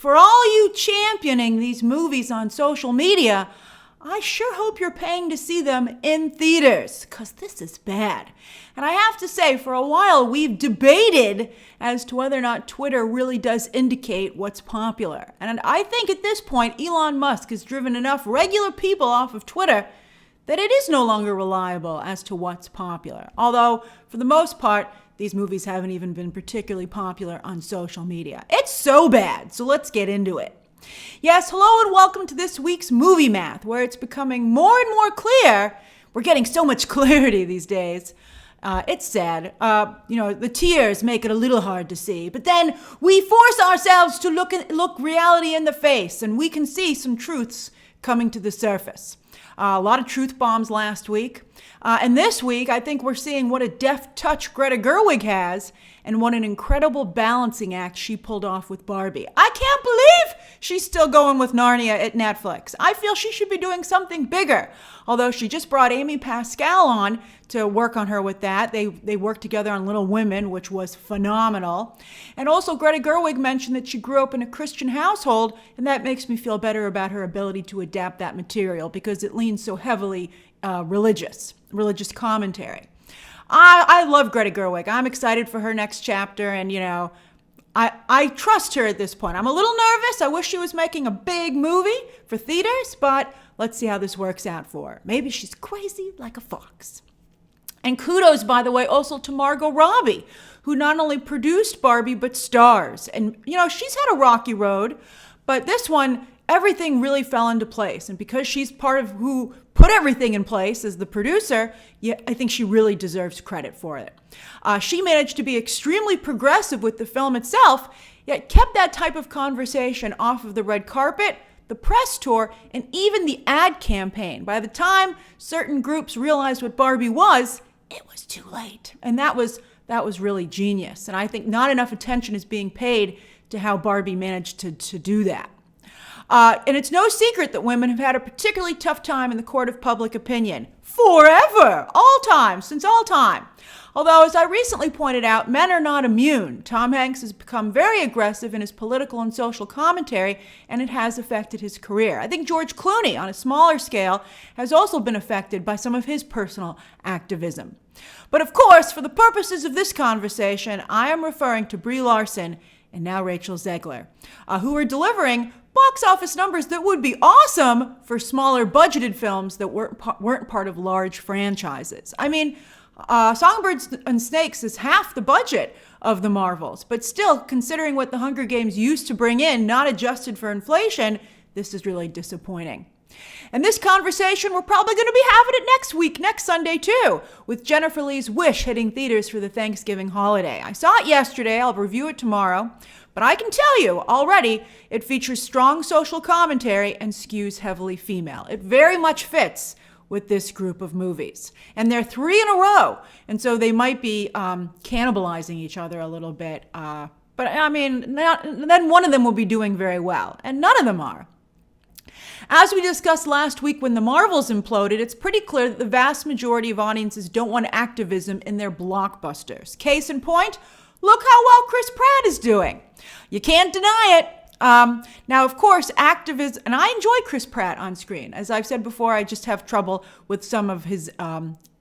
for all you championing these movies on social media, I sure hope you're paying to see them in theaters, because this is bad. And I have to say, for a while, we've debated as to whether or not Twitter really does indicate what's popular. And I think at this point, Elon Musk has driven enough regular people off of Twitter that it is no longer reliable as to what's popular. Although, for the most part, these movies haven't even been particularly popular on social media. It's so bad, so let's get into it. Yes, hello and welcome to this week's Movie Math, where it's becoming more and more clear. We're getting so much clarity these days. It's sad. The tears make it a little hard to see. But then we force ourselves to look reality in the face, and we can see some truths coming to the surface. A lot of truth bombs last week. And this week, I think we're seeing what a deft touch Greta Gerwig has and what an incredible balancing act she pulled off with Barbie. I can't believe she's still going with Narnia at Netflix. I feel she should be doing something bigger. Although she just brought Amy Pascal on to work on her with that. They worked together on Little Women, which was phenomenal. And also Greta Gerwig mentioned that she grew up in a Christian household, and that makes me feel better about her ability to adapt that material because it leans so heavily religious commentary. I love Greta Gerwig. I'm excited for her next chapter, and I trust her at this point. I'm a little nervous. I wish she was making a big movie for theaters, but let's see how this works out for her. Maybe she's crazy like a fox. And kudos, by the way, also to Margot Robbie, who not only produced Barbie, but stars. And, she's had a rocky road, but this one, everything really fell into place. And because she's part of who put everything in place as the producer, I think she really deserves credit for it. She managed to be extremely progressive with the film itself, yet kept that type of conversation off of the red carpet, the press tour, and even the ad campaign. By the time certain groups realized what Barbie was, it was too late. And that was really genius. And I think not enough attention is being paid to how Barbie managed to do that. And it's no secret that women have had a particularly tough time in the court of public opinion. Forever! All time, since all time. Although, as I recently pointed out, men are not immune. Tom Hanks has become very aggressive in his political and social commentary, and it has affected his career. I think George Clooney, on a smaller scale, has also been affected by some of his personal activism. But of course, for the purposes of this conversation, I am referring to Brie Larson and now Rachel Zegler, who are delivering box office numbers that would be awesome for smaller budgeted films that weren't part of large franchises. I mean, Songbirds and Snakes is half the budget of the Marvels, but still, considering what the Hunger Games used to bring in, not adjusted for inflation, this is really disappointing. And this conversation, we're probably going to be having it next Sunday too, with Jennifer Lee's Wish hitting theaters for the Thanksgiving holiday. I saw it yesterday, I'll review it tomorrow, but I can tell you already, it features strong social commentary and skews heavily female. It very much fits with this group of movies. And they're 3 in a row, and so they might be cannibalizing each other a little bit. But I mean, then one of them will be doing very well, and none of them are. As we discussed last week when the Marvels imploded, it's pretty clear that the vast majority of audiences don't want activism in their blockbusters. Case in point, look how well Chris Pratt is doing. You can't deny it. Now, of course, activism, and I enjoy Chris Pratt on screen. As I've said before, I just have trouble with some of his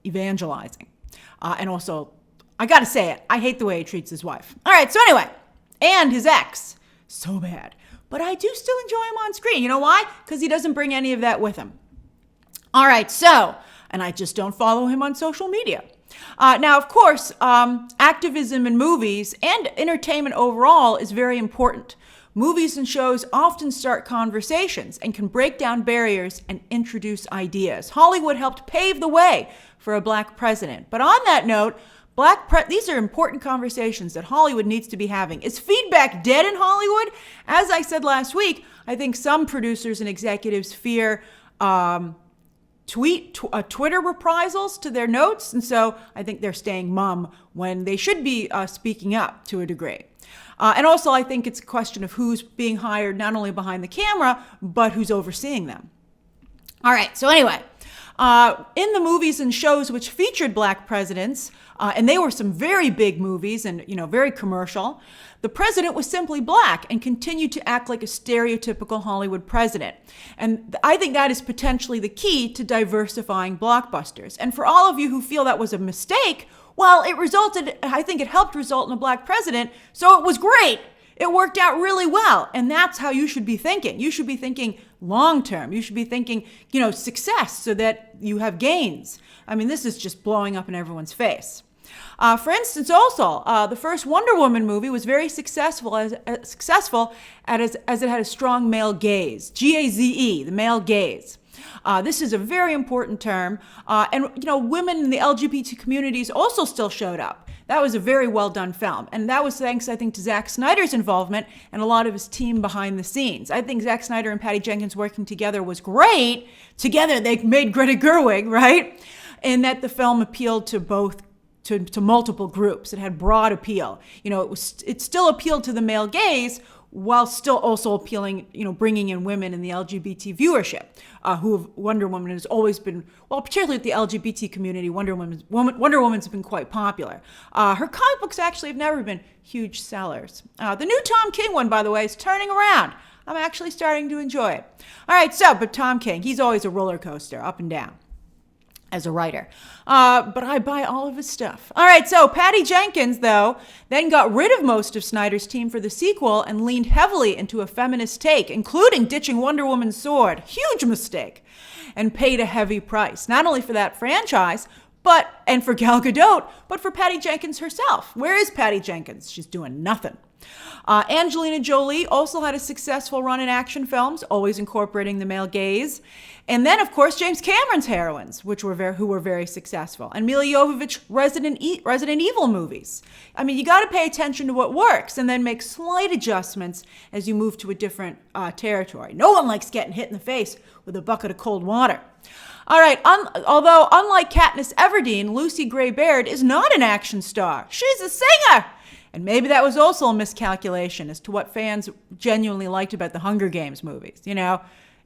evangelizing. And also, I gotta say it, I hate the way he treats his wife. All right, so anyway, and his ex, so bad. But I do still enjoy him on screen. You know why? Because he doesn't bring any of that with him. All right, so, and I just don't follow him on social media. Now, of course, activism in movies and entertainment overall is very important. Movies and shows often start conversations and can break down barriers and introduce ideas. Hollywood helped pave the way for a black president. But on that note, these are important conversations that Hollywood needs to be having. Is feedback dead in Hollywood? As I said last week, I think some producers and executives fear Twitter reprisals to their notes, and so I think they're staying mum when they should be speaking up to a degree. And also, I think it's a question of who's being hired not only behind the camera, but who's overseeing them. All right, so anyway, in the movies and shows which featured black presidents, and they were some very big movies and, very commercial, the president was simply black and continued to act like a stereotypical Hollywood president. And I think that is potentially the key to diversifying blockbusters. And for all of you who feel that was a mistake, well, I think it helped result in a black president, so it was great. It worked out really well. And that's how you should be thinking. You should be thinking long term. You should be thinking, success so that you have gains. I mean, this is just blowing up in everyone's face. For instance, also, the first Wonder Woman movie was very successful as it had a strong male gaze. Gaze, the male gaze. This is a very important term. And women in the LGBT communities also still showed up. That was a very well done film. And that was thanks, I think, to Zack Snyder's involvement and a lot of his team behind the scenes. I think Zack Snyder and Patty Jenkins working together was great. Together, they made Greta Gerwig, right? And that the film appealed to both to multiple groups. It had broad appeal. It still appealed to the male gaze while still also appealing, bringing in women in the LGBT viewership, Wonder Woman has always been, well, particularly with the LGBT community, Wonder Woman's been quite popular. Her comic books actually have never been huge sellers. The new Tom King one, by the way, is turning around. I'm actually starting to enjoy it. All right, but Tom King, he's always a roller coaster, up and down, as a writer. But I buy all of his stuff. All right, so Patty Jenkins, though, then got rid of most of Snyder's team for the sequel and leaned heavily into a feminist take, including ditching Wonder Woman's sword. Huge mistake. And paid a heavy price, not only for that franchise, and for Gal Gadot, but for Patty Jenkins herself. Where is Patty Jenkins? She's doing nothing. Angelina Jolie also had a successful run in action films, always incorporating the male gaze. And then, of course, James Cameron's heroines, who were very successful. And Milla Jovovich Resident Evil movies. I mean, you got to pay attention to what works and then make slight adjustments as you move to a different territory. No one likes getting hit in the face with a bucket of cold water. All right, although unlike Katniss Everdeen, Lucy Gray Baird is not an action star. She's a singer. And maybe that was also a miscalculation as to what fans genuinely liked about the Hunger Games movies.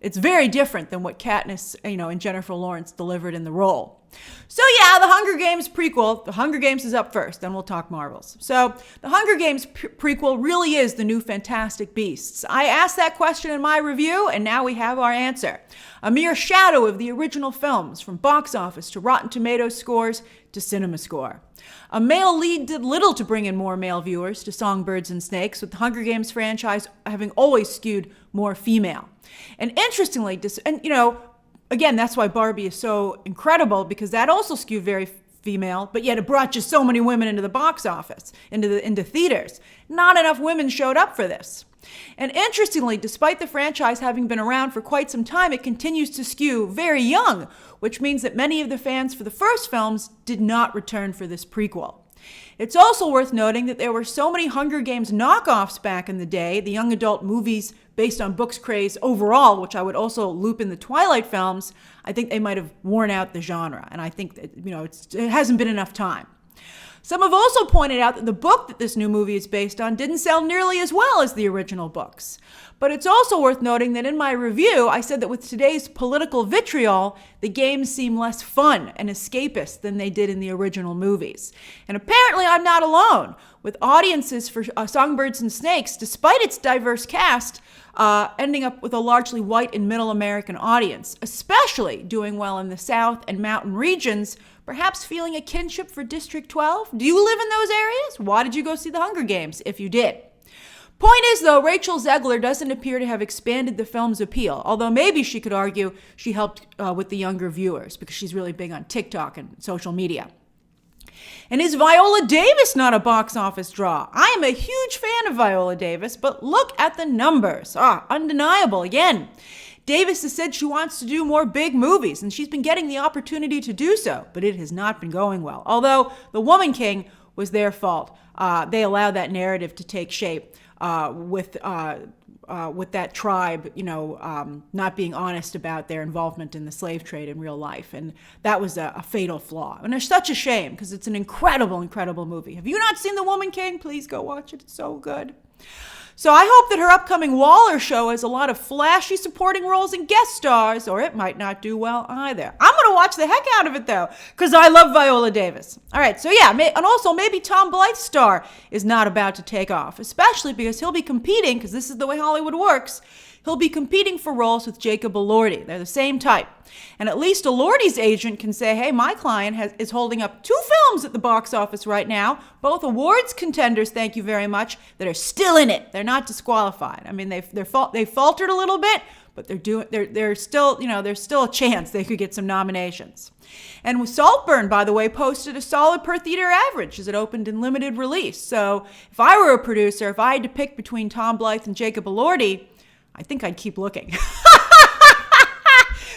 It's very different than what Katniss, and Jennifer Lawrence delivered in the role. So yeah, the Hunger Games prequel, the Hunger Games is up first, then we'll talk Marvels. So the Hunger Games prequel really is the new Fantastic Beasts. I asked that question in my review, and now we have our answer. A mere shadow of the original films, from box office to Rotten Tomatoes scores to cinema score. A male lead did little to bring in more male viewers to Songbirds and Snakes, with the Hunger Games franchise having always skewed more female. And interestingly, again, that's why Barbie is so incredible, because that also skewed very female, but yet it brought just so many women into the box office, into theaters. Not enough women showed up for this. And interestingly, despite the franchise having been around for quite some time, it continues to skew very young, which means that many of the fans for the first films did not return for this prequel. It's also worth noting that there were so many Hunger Games knockoffs back in the day, the young adult movies based on books craze overall, which I would also loop in the Twilight films. I think they might have worn out the genre, and I think that, it hasn't been enough time. Some have also pointed out that the book that this new movie is based on didn't sell nearly as well as the original books. But it's also worth noting that in my review, I said that with today's political vitriol, the games seem less fun and escapist than they did in the original movies. And apparently I'm not alone, with audiences for Songbirds and Snakes, despite its diverse cast, ending up with a largely white and middle American audience, especially doing well in the South and mountain regions, perhaps feeling a kinship for District 12? Do you live in those areas? Why did you go see the Hunger Games if you did? Point is, though, Rachel Zegler doesn't appear to have expanded the film's appeal, although maybe she could argue she helped with the younger viewers because she's really big on TikTok and social media. And is Viola Davis not a box office draw? I am a huge fan of Viola Davis, but look at the numbers. Undeniable again. Davis has said she wants to do more big movies, and she's been getting the opportunity to do so, but it has not been going well. Although The Woman King was their fault. They allowed that narrative to take shape with that tribe, not being honest about their involvement in the slave trade in real life. And that was a fatal flaw. And it's such a shame because it's an incredible, incredible movie. Have you not seen The Woman King? Please go watch it. It's so good. So I hope that her upcoming Waller show has a lot of flashy supporting roles and guest stars, or it might not do well either. I'm going to watch the heck out of it, though, because I love Viola Davis. All right, so yeah, and also maybe Tom Blythe's star is not about to take off, especially because he'll be competing, because this is the way Hollywood works, he'll be competing for roles with Jacob Elordi. They're the same type. And at least Elordi's agent can say, hey, my client is holding up 2 films at the box office right now, both awards contenders, thank you very much, that are still in it. They're not disqualified. I mean, they faltered a little bit, but there's still a chance they could get some nominations. And with Saltburn, by the way, posted a solid per theater average as it opened in limited release. So if I were a producer, if I had to pick between Tom Blythe and Jacob Elordi, I think I'd keep looking.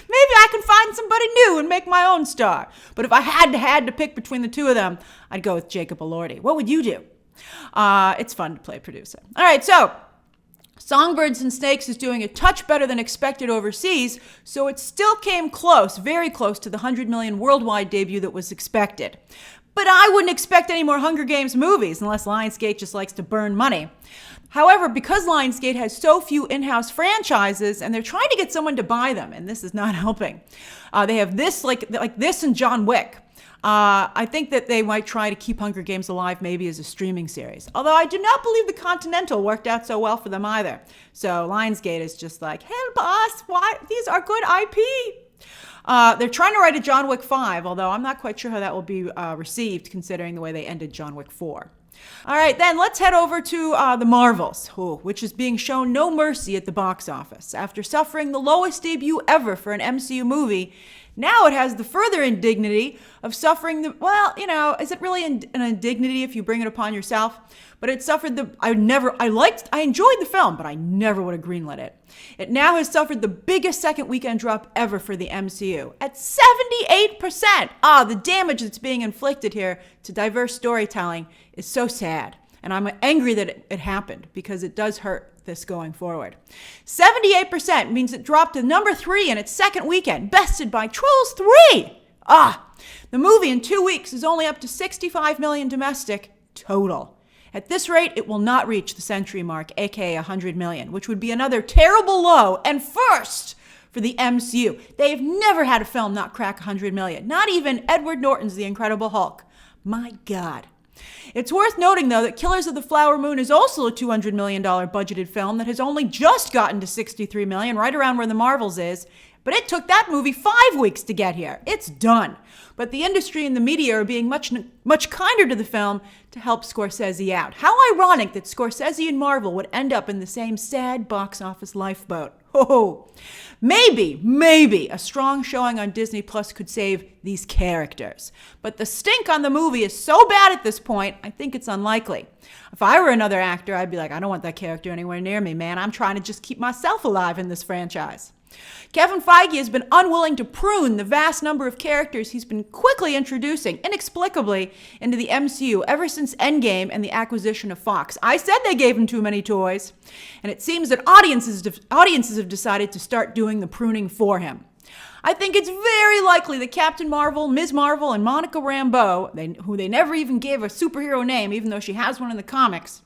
Maybe I can find somebody new and make my own star. But if I had to pick between the two of them, I'd go with Jacob Elordi. What would you do? It's fun to play producer. All right, so Songbirds and Snakes is doing a touch better than expected overseas, so it still came close, very close to the 100 million worldwide debut that was expected. But I wouldn't expect any more Hunger Games movies unless Lionsgate just likes to burn money. However, because Lionsgate has so few in-house franchises and they're trying to get someone to buy them, and this is not helping. They have this, like this and John Wick. I think that they might try to keep Hunger Games alive maybe as a streaming series. Although I do not believe The Continental worked out so well for them either. So Lionsgate is just like, help us, why? These are good IP. They're trying to write a John Wick 5, although I'm not quite sure how that will be received considering the way they ended John Wick 4. All right, then let's head over to the Marvels, which is being shown no mercy at the box office. After suffering the lowest debut ever for an MCU movie, now it has the further indignity of suffering is it really an indignity if you bring it upon yourself? But it suffered I enjoyed the film, but I never would have greenlit it. It now has suffered the biggest second weekend drop ever for the MCU at 78%. The damage that's being inflicted here to diverse storytelling is so sad. And I'm angry that it happened because it does hurt this going forward. 78% means it dropped to number 3 in its second weekend, bested by Trolls 3. The movie in 2 weeks is only up to 65 million domestic total. At this rate, it will not reach the century mark, aka 100 million, which would be another terrible low and first for the MCU. They've never had a film not crack 100 million, not even Edward Norton's The Incredible Hulk. My God. It's worth noting, though, that Killers of the Flower Moon is also a $200 million budgeted film that has only just gotten to 63 million, right around where the Marvels is. But it took that movie 5 weeks to get here. It's done. But the industry and the media are being much kinder to the film to help Scorsese out. How ironic that Scorsese and Marvel would end up in the same sad box office lifeboat. Maybe a strong showing on Disney Plus could save these characters. But the stink on the movie is so bad at this point, I think it's unlikely. If I were another actor, I'd be like, I don't want that character anywhere near me, man. I'm trying to just keep myself alive in this franchise. Kevin Feige has been unwilling to prune the vast number of characters he's been quickly introducing, inexplicably, into the MCU ever since Endgame and the acquisition of Fox. I said they gave him too many toys, and it seems that audiences have decided to start doing the pruning for him. I think it's very likely that Captain Marvel, Ms. Marvel, and Monica Rambeau, who they never even gave a superhero name, even though she has one in the comics,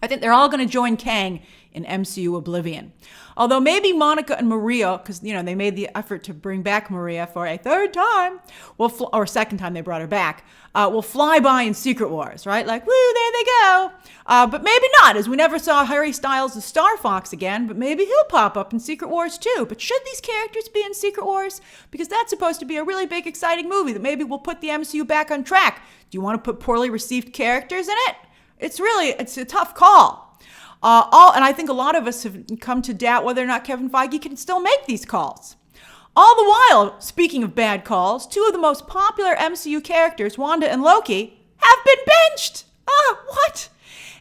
I think they're all going to join Kang in MCU Oblivion. Although maybe Monica and Maria, because they made the effort to bring back Maria for a third time, or second time they brought her back, will fly by in Secret Wars, right? Like, woo, there they go. But maybe not, as we never saw Harry Styles as Star Fox again, but maybe he'll pop up in Secret Wars too. But should these characters be in Secret Wars? Because that's supposed to be a really big, exciting movie that maybe will put the MCU back on track. Do you want to put poorly received characters in it? It's a tough call. And I think a lot of us have come to doubt whether or not Kevin Feige can still make these calls. All the while, speaking of bad calls, 2 of the most popular MCU characters, Wanda and Loki, have been benched. What?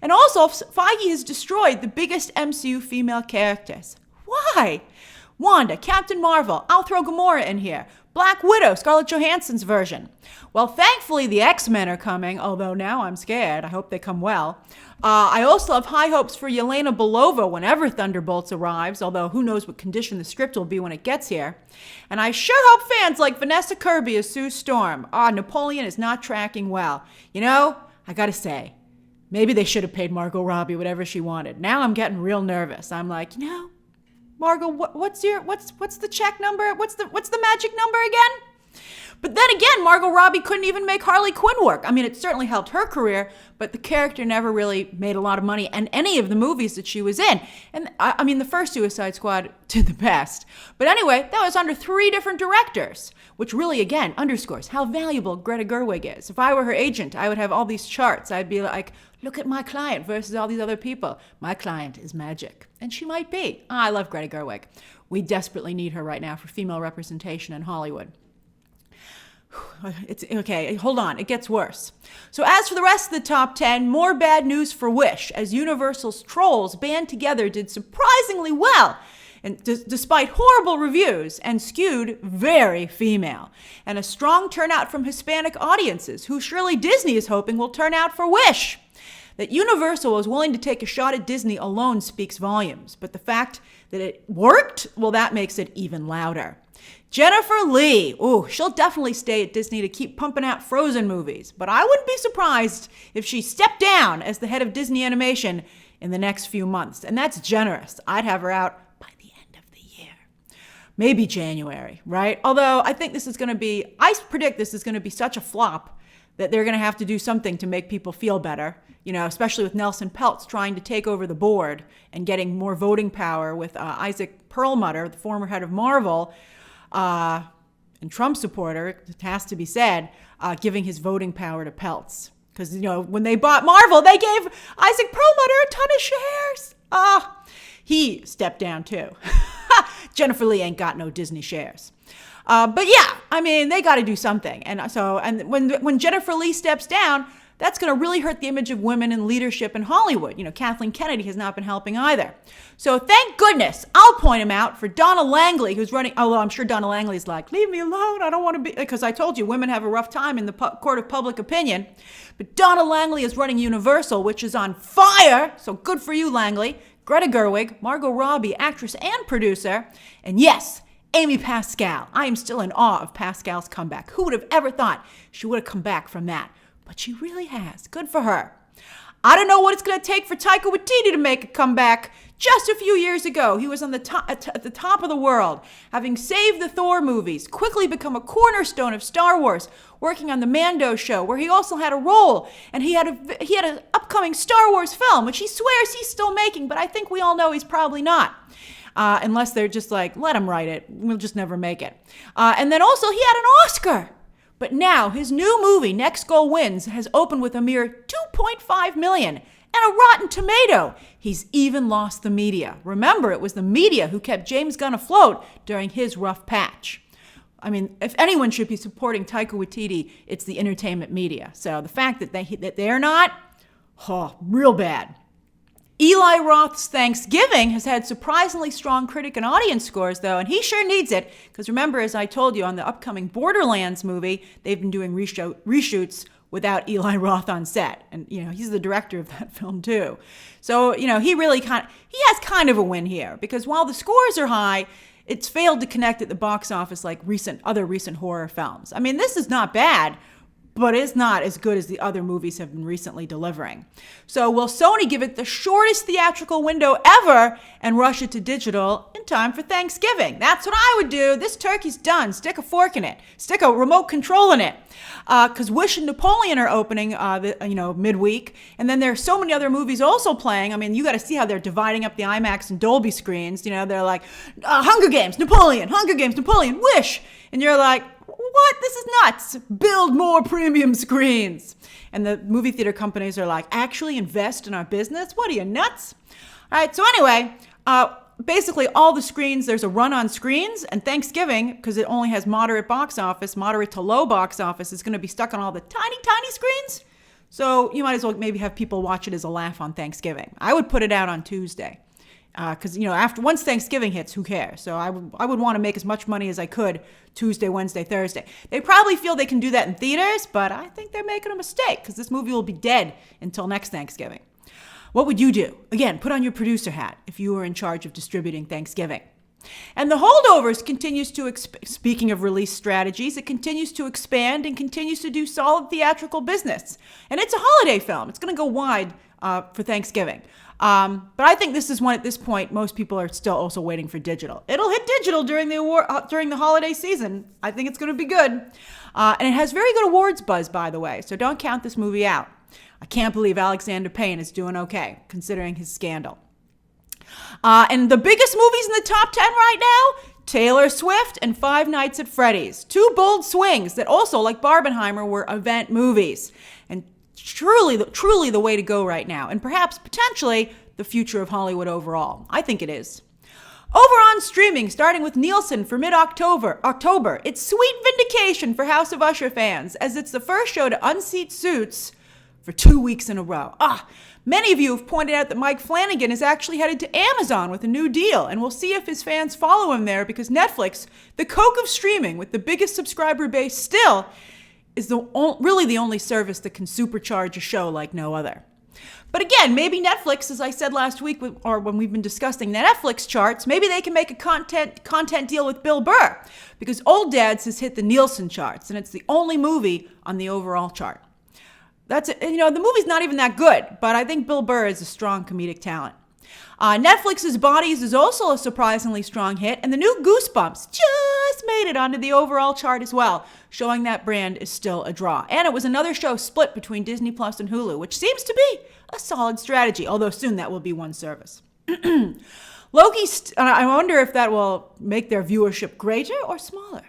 And also, Feige has destroyed the biggest MCU female characters. Why? Wanda, Captain Marvel, I'll throw Gamora in here. Black Widow, Scarlett Johansson's version. Well, thankfully the X-Men are coming, although now I'm scared. I hope they come well. I also have high hopes for Yelena Belova whenever Thunderbolts arrives, although who knows what condition the script will be when it gets here. And I sure hope fans like Vanessa Kirby as Sue Storm. Napoleon is not tracking well. I gotta say, Maybe they should have paid Margot Robbie whatever she wanted. Now I'm getting real nervous. I'm like, Margot, what's the check number? What's the magic number again? But then again, Margot Robbie couldn't even make Harley Quinn work. I mean, it certainly helped her career, but the character never really made a lot of money in any of the movies that she was in. And I mean, the first Suicide Squad did the best. But anyway, that was under 3 different directors, which really, again, underscores how valuable Greta Gerwig is. If I were her agent, I would have all these charts. I'd be like, look at my client versus all these other people. My client is magic. And she might be. I love Greta Gerwig. We desperately need her right now for female representation in Hollywood. It's okay, hold on, it gets worse. So as for the rest of the top 10, more bad news for Wish, as Universal's Trolls band together did surprisingly well, and despite horrible reviews, and skewed very female, and a strong turnout from Hispanic audiences, who surely Disney is hoping will turn out for Wish. That Universal was willing to take a shot at Disney alone speaks volumes, but the fact that it worked, well, that makes it even louder. Jennifer Lee, she'll definitely stay at Disney to keep pumping out Frozen movies, but I wouldn't be surprised if she stepped down as the head of Disney Animation in the next few months, and that's generous. I'd have her out by the end of the year. Maybe January, right? Although I predict this is going to be such a flop that they're going to have to do something to make people feel better, especially with Nelson Peltz trying to take over the board and getting more voting power with Isaac Perlmutter, the former head of Marvel, and Trump supporter, it has to be said, giving his voting power to Peltz. Because, when they bought Marvel, they gave Isaac Perlmutter a ton of shares. He stepped down too. Jennifer Lee ain't got no Disney shares. But yeah, I mean, they got to do something. And when Jennifer Lee steps down, that's going to really hurt the image of women in leadership in Hollywood. Kathleen Kennedy has not been helping either. So thank goodness, I'll point him out for Donna Langley, who's running, although I'm sure Donna Langley's like, leave me alone, I don't want to be, because I told you, women have a rough time in the court of public opinion. But Donna Langley is running Universal, which is on fire, so good for you, Langley. Greta Gerwig, Margot Robbie, actress and producer, and yes, Amy Pascal. I am still in awe of Pascal's comeback. Who would have ever thought she would have come back from that? But she really has. Good for her. I don't know what it's going to take for Taika Waititi to make a comeback. Just a few years ago, he was on at the top of the world, having saved the Thor movies, quickly become a cornerstone of Star Wars, working on the Mando show, where he also had a role, and he had an upcoming Star Wars film, which he swears he's still making, but I think we all know he's probably not. Unless they're just like, let him write it, we'll just never make it. And then also he had an Oscar. But now his new movie, Next Goal Wins, has opened with a mere $2.5 million and a Rotten Tomato. He's even lost the media. Remember, it was the media who kept James Gunn afloat during his rough patch. I mean, if anyone should be supporting Taika Waititi, it's the entertainment media. So the fact that they're not, real bad. Eli Roth's Thanksgiving has had surprisingly strong critic and audience scores, though, and he sure needs it, because remember, as I told you, on the upcoming Borderlands movie, they've been doing reshoots without Eli Roth on set, and, he's the director of that film, too. So, he has kind of a win here, because while the scores are high, it's failed to connect at the box office like other recent horror films. I mean, this is not bad, but it's not as good as the other movies have been recently delivering. So will Sony give it the shortest theatrical window ever and rush it to digital in time for Thanksgiving? That's what I would do. This turkey's done. Stick a fork in it. Stick a remote control in it. Because Wish and Napoleon are opening, midweek. And then there are so many other movies also playing. I mean, you got to see how they're dividing up the IMAX and Dolby screens. They're like, Hunger Games, Napoleon, Wish. And you're like, what? This is nuts. Build more premium screens. And the movie theater companies are like, actually invest in our business? What are you, nuts? All right, so anyway, basically all the screens, there's a run on screens, and Thanksgiving, because it only has moderate to low box office, is going to be stuck on all the tiny, tiny screens. So you might as well maybe have people watch it as a laugh on Thanksgiving. I would put it out on Tuesday. Because, once Thanksgiving hits, who cares? So I would want to make as much money as I could Tuesday, Wednesday, Thursday. They probably feel they can do that in theaters, but I think they're making a mistake because this movie will be dead until next Thanksgiving. What would you do? Again, put on your producer hat if you were in charge of distributing Thanksgiving. And The Holdovers continues to, speaking of release strategies, it continues to expand and continues to do solid theatrical business. And it's a holiday film. It's going to go wide for Thanksgiving. But I think this is one at this point, most people are still also waiting for digital. It'll hit digital during the holiday season. I think it's going to be good. And it has very good awards buzz, by the way. So don't count this movie out. I can't believe Alexander Payne is doing okay, considering his scandal. And the biggest movies in the top 10 right now, Taylor Swift and Five Nights at Freddy's. Two bold swings that also, like Barbenheimer, were event movies. And truly the way to go right now. And perhaps, potentially, the future of Hollywood overall. I think it is. Over on streaming, starting with Nielsen for mid-October, it's sweet vindication for House of Usher fans, as it's the first show to unseat Suits for 2 weeks in a row. Many of you have pointed out that Mike Flanagan is actually headed to Amazon with a new deal, and we'll see if his fans follow him there, because Netflix, the Coke of streaming with the biggest subscriber base still, is really the only service that can supercharge a show like no other. But again, maybe Netflix, as I said last week, or when we've been discussing the Netflix charts, maybe they can make a content deal with Bill Burr, because Old Dads has hit the Nielsen charts, and it's the only movie on the overall chart. That's it. The movie's not even that good, but I think Bill Burr is a strong comedic talent. Netflix's Bodies is also a surprisingly strong hit, and the new Goosebumps just made it onto the overall chart as well, showing that brand is still a draw. And it was another show split between Disney Plus and Hulu, which seems to be a solid strategy, although soon that will be one service. Loki, I wonder if that will make their viewership greater or smaller.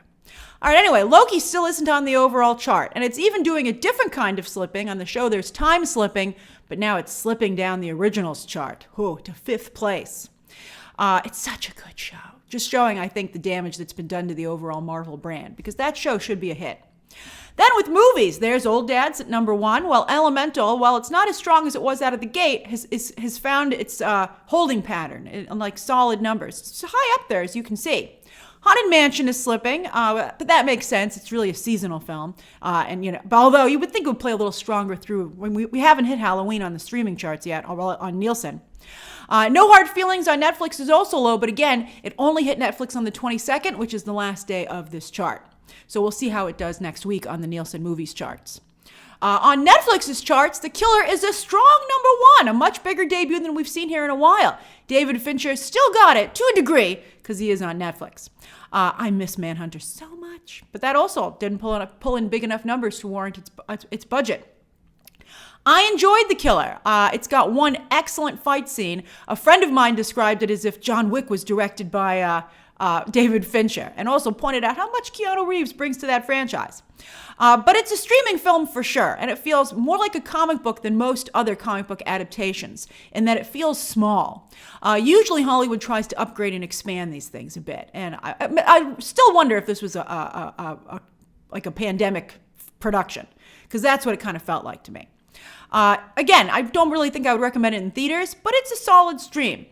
All right, anyway, Loki still isn't on the overall chart, and it's even doing a different kind of slipping. On the show, there's time slipping, but now it's slipping down the originals chart, to 5th place. It's such a good show. Just showing, I think, the damage that's been done to the overall Marvel brand, because that show should be a hit. Then with movies, there's Old Dads at number 1, while Elemental, while it's not as strong as it was out of the gate, has found its holding pattern in like solid numbers. It's high up there, as you can see. Haunted Mansion is slipping, but that makes sense. It's really a seasonal film. But although you would think it would play a little stronger through, when we haven't hit Halloween on the streaming charts yet, or on Nielsen. No Hard Feelings on Netflix is also low, but again, it only hit Netflix on the 22nd, which is the last day of this chart. So we'll see how it does next week on the Nielsen Movies charts. On Netflix's charts, The Killer is a strong number 1, a much bigger debut than we've seen here in a while. David Fincher still got it, to a degree, because he is on Netflix. I miss Manhunter so much, but that also didn't pull in big enough numbers to warrant its budget. I enjoyed The Killer. It's got one excellent fight scene. A friend of mine described it as if John Wick was directed by David Fincher, and also pointed out how much Keanu Reeves brings to that franchise. But it's a streaming film for sure, and it feels more like a comic book than most other comic book adaptations, in that it feels small. Usually Hollywood tries to upgrade and expand these things a bit, and I still wonder if this was like a pandemic production, because that's what it kind of felt like to me. Again, I don't really think I would recommend it in theaters, but it's a solid stream.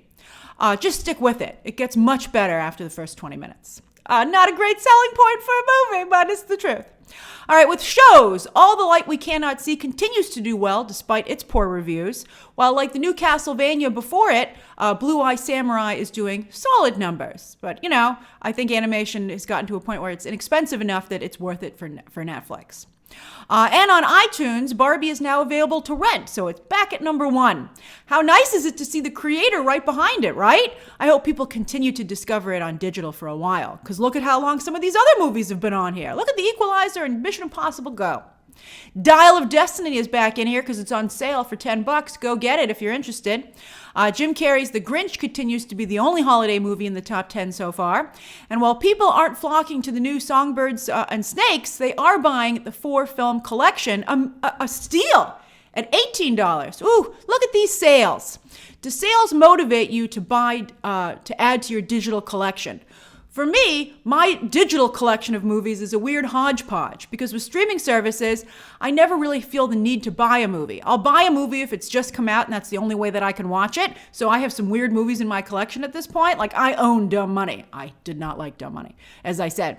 Just stick with it. It gets much better after the first 20 minutes. Not a great selling point for a movie, but it's the truth. All right, with shows, All the Light We Cannot See continues to do well despite its poor reviews, while like the new Castlevania before it, Blue Eye Samurai is doing solid numbers. But, I think animation has gotten to a point where it's inexpensive enough that it's worth it for Netflix. And on iTunes, Barbie is now available to rent, so it's back at number 1. How nice is it to see the creator right behind it, right? I hope people continue to discover it on digital for a while, because look at how long some of these other movies have been on here. Look at The Equalizer and Mission Impossible Go. Dial of Destiny is back in here because it's on sale for $10. Go get it if you're interested. Jim Carrey's The Grinch continues to be the only holiday movie in the top 10 so far. And while people aren't flocking to the new Songbirds and Snakes, they are buying the 4-film collection, a steal at $18. Ooh, look at these sales. Do sales motivate you to buy, to add to your digital collection? For me, my digital collection of movies is a weird hodgepodge, because with streaming services, I never really feel the need to buy a movie. I'll buy a movie if it's just come out and that's the only way that I can watch it. So I have some weird movies in my collection at this point. Like, I own Dumb Money. I did not like Dumb Money. As I said,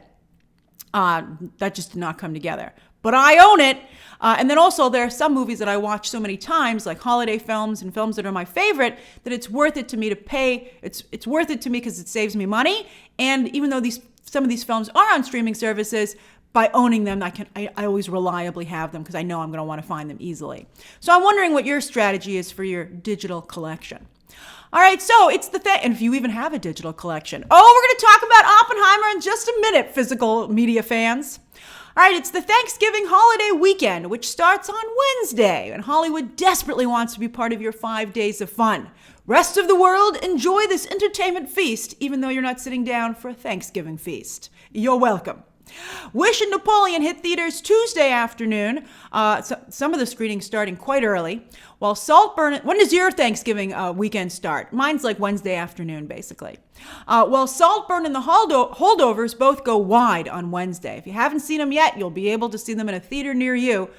that just did not come together. but I own it. And then also there are some movies that I watch so many times, like holiday films and films that are my favorite, that it's worth it to me to pay. It's worth it to me because it saves me money. And even though some of these films are on streaming services, by owning them, I always reliably have them because I know I'm going to want to find them easily. So I'm wondering what your strategy is for your digital collection. All right, so it's the thing, and if you even have a digital collection. Oh, we're going to talk about Oppenheimer in just a minute, physical media fans. All right, it's the Thanksgiving holiday weekend, which starts on Wednesday, and Hollywood desperately wants to be part of your 5 days of fun. Rest of the world, enjoy this entertainment feast, even though you're not sitting down for a Thanksgiving feast. You're welcome. Wish and Napoleon hit theaters Tuesday afternoon, some of the screenings starting quite early, while Saltburn... When does your Thanksgiving weekend start? Mine's like Wednesday afternoon, basically. While Saltburn and the Holdovers both go wide on Wednesday. If you haven't seen them yet, you'll be able to see them in a theater near you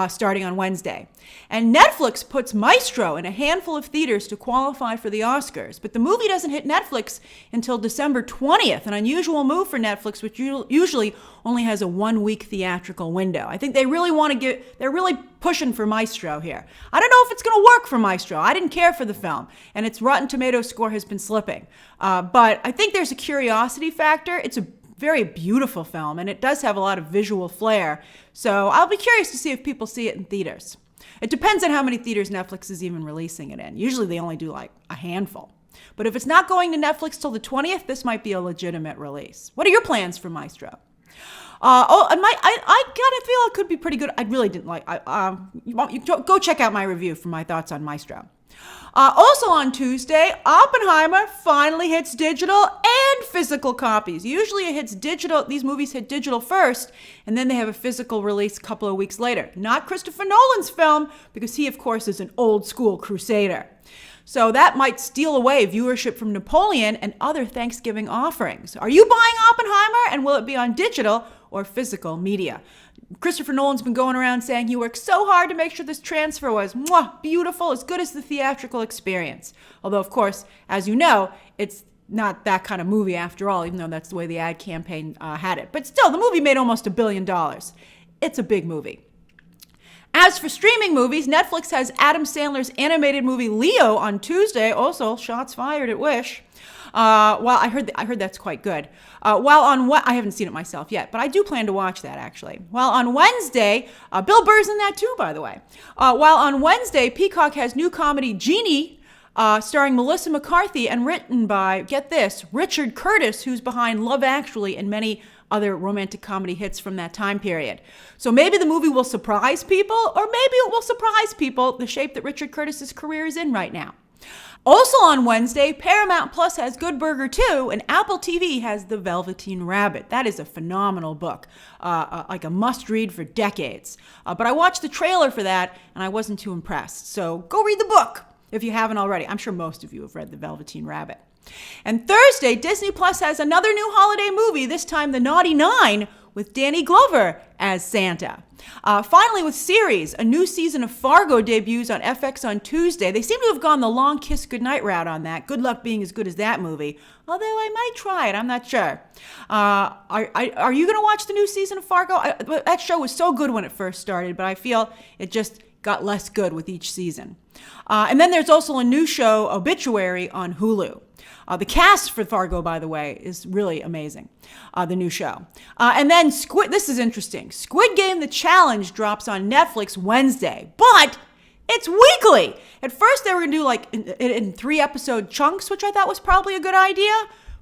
starting on Wednesday. And Netflix puts Maestro in a handful of theaters to qualify for the Oscars, but the movie doesn't hit Netflix until December 20th, an unusual move for Netflix, which usually only has a 1-week theatrical window. I think they really they're really pushing for Maestro here. I don't know if it's going to work for Maestro. I didn't care for the film, and its Rotten Tomatoes score has been slipping. But I think there's a curiosity factor. It's a very beautiful film, and it does have a lot of visual flair. So I'll be curious to see if people see it in theaters. It depends on how many theaters Netflix is even releasing it in. Usually they only do like a handful. But if it's not going to Netflix till the 20th, this might be a legitimate release. What are your plans for Maestro? I gotta feel it could be pretty good. I really didn't like. Go check out my review for my thoughts on Maestro. Also on Tuesday, Oppenheimer finally hits digital and physical copies. Usually it hits digital, these movies hit digital first, and then they have a physical release a couple of weeks later. Not Christopher Nolan's film, because he, of course, is an old school crusader. So that might steal away viewership from Napoleon and other Thanksgiving offerings. Are you buying Oppenheimer, and will it be on digital or physical media? Christopher Nolan's been going around saying he worked so hard to make sure this transfer was beautiful, as good as the theatrical experience. Although, of course, as you know, it's not that kind of movie after all, even though that's the way the ad campaign had it. But still, the movie made almost $1 billion. It's a big movie. As for streaming movies, Netflix has Adam Sandler's animated movie Leo on Tuesday. Also, shots fired at Wish. Well, I heard that's quite good. I haven't seen it myself yet, but I do plan to watch that actually. While on Wednesday, Bill Burr's in that too, by the way. While on Wednesday, Peacock has new comedy Genie, starring Melissa McCarthy and written by, get this, Richard Curtis, who's behind Love Actually and many other romantic comedy hits from that time period. So maybe the movie will surprise people, or maybe it will surprise people the shape that Richard Curtis's career is in right now. Also on Wednesday, Paramount Plus has Good Burger 2, and Apple TV has The Velveteen Rabbit. That is a phenomenal book, like a must-read for decades. But I watched the trailer for that, and I wasn't too impressed. So go read the book if you haven't already. I'm sure most of you have read The Velveteen Rabbit. And Thursday, Disney Plus has another new holiday movie, this time The Naughty Nine, with Danny Glover as Santa. Finally, with series, a new season of Fargo debuts on FX on Tuesday. They seem to have gone the long kiss goodnight route on that. Good luck being as good as that movie. Although I might try it, I'm not sure. Are you going to watch the new season of Fargo? That show was so good when it first started, but I feel it just got less good with each season. And then there's also a new show, Obituary, on Hulu. The cast for Fargo, by the way, is really amazing, the new show. And then this is interesting. Squid Game The Challenge drops on Netflix Wednesday, but it's weekly. At first, they were going to do like in 3-episode chunks, which I thought was probably a good idea.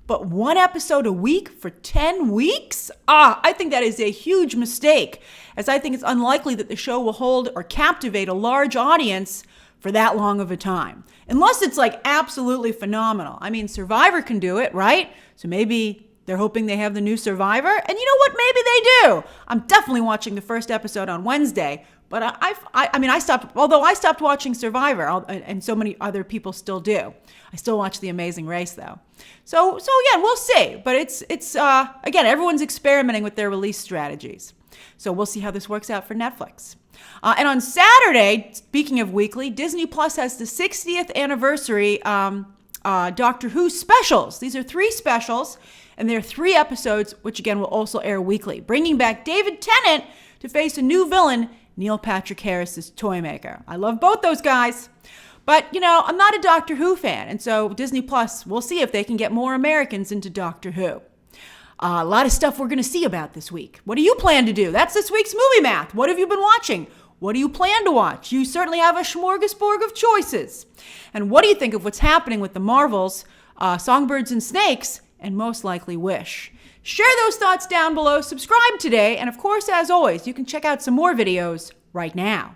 But 1 episode a week for 10 weeks? I think that is a huge mistake, as I think it's unlikely that the show will hold or captivate a large audience for that long of a time. Unless it's like absolutely phenomenal. I mean, Survivor can do it, right? So maybe they're hoping they have the new Survivor. And you know what? Maybe they do. I'm definitely watching the first episode on Wednesday. But I stopped watching Survivor, and so many other people still do. I still watch The Amazing Race, though. So again, we'll see. But it's again, everyone's experimenting with their release strategies. So we'll see how this works out for Netflix. And on Saturday, speaking of weekly, Disney Plus has the 60th anniversary Doctor Who specials. These are 3 specials, and they're 3 episodes, which again will also air weekly, bringing back David Tennant to face a new villain, Neil Patrick Harris's Toymaker. I love both those guys. But, I'm not a Doctor Who fan, and so Disney Plus, we'll see if they can get more Americans into Doctor Who. A lot of stuff we're going to see about this week. What do you plan to do? That's this week's Movie Math. What have you been watching? What do you plan to watch? You certainly have a smorgasbord of choices. And what do you think of what's happening with the Marvels, Songbirds and Snakes, and most likely Wish? Share those thoughts down below, subscribe today, and of course, as always, you can check out some more videos right now.